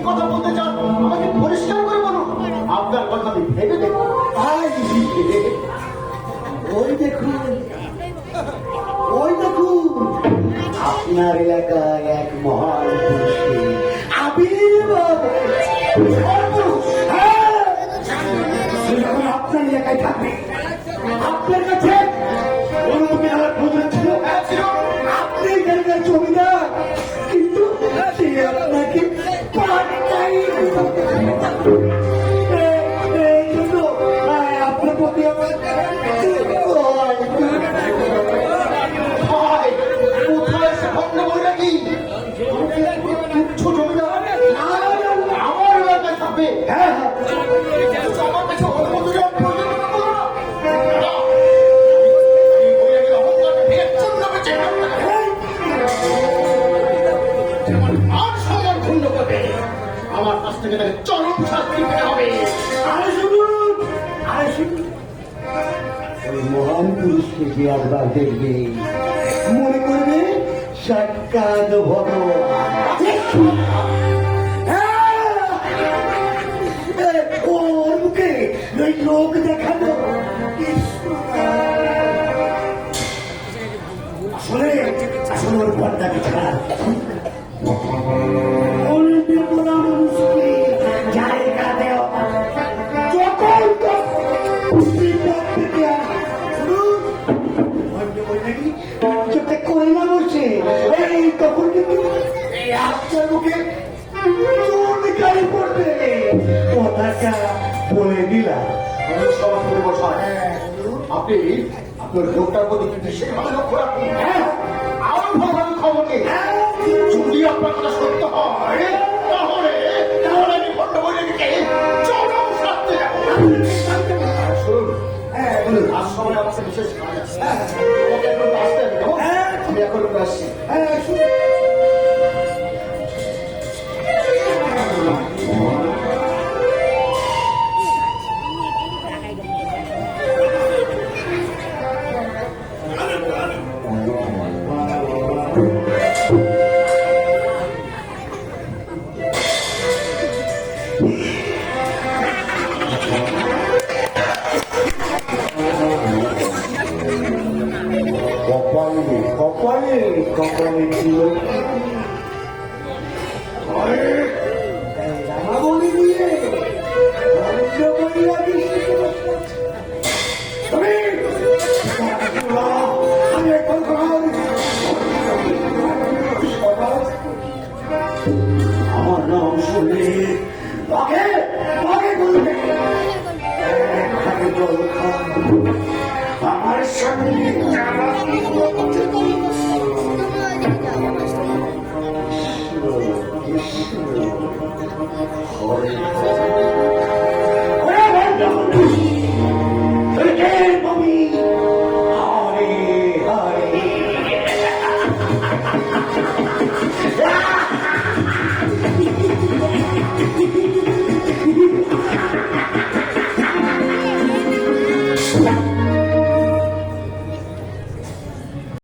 কথা বলতে চান আমাকে পরিষ্কার করে বলুন। আপনার কথা আমি ভেবে দেখুন। ওই দেখুন, ওই দেখুন, আপনার এলাকায় এক মহান পুরুষকে আবির্ভাব। যখন আপনার এলাকায় থাকবে, আপনার কাছে অনুমতি নেওয়ার প্রয়োজন ছিল, আপনি এখানকার জমিদার, কিন্তু সে আপনাকে পাত্তাই দিল না। এই জন্য আপনার প্রতি আমার কোথায় সে ভগ্ন বইটা কি তুচ্ছ জমিদার আমার এলাকায় থাকবে? হ্যাঁ, আমার কাছে অনুমতি দেওয়ার প্রয়োজন হলো না। আর সম্মান ক্ষুণ্ণ করবে, আমার কাছ থেকে তাকে চরম শাস্তি পেতে হবে। আরে শুনুন, আরে শুনুন, ওই মহান পুরুষকে যে একবার দেখবে মনে করবে সাক্ষাৎ ভগবান। ওর মুখে ওই লোক দেখানো আসলে আসলে ওর পর্দাকে ছাড়া জায়গা দেওয়া যখন চোখে কয়লা বসে এই তখন কিন্তু আপনার মুখে গাড়ি পড়বে। কথাটা বলে দিলাম। সভাপতি মশাই, আপনি আপনার লোকটার প্রতি বিশেষভাবে লক্ষ্য রাখুন। আমার ভাবে খবর নেই, যদি আপনার কথা সত্য হয় তাহলে তাহলে আমি ভণ্ড বৈরাগীকে চরম শাস্তি দেব। শুনুন, আজ সময় আমাকে বিশেষ কাজ আছে, আমাকে এখন আসতে হবে। আমি এখন আসছি। কপালে কপালে ছিল বলে দিয়ে আমি এখন আমার নাম শুনে আগে আগে বলবে জল খান আমার সামনে হরে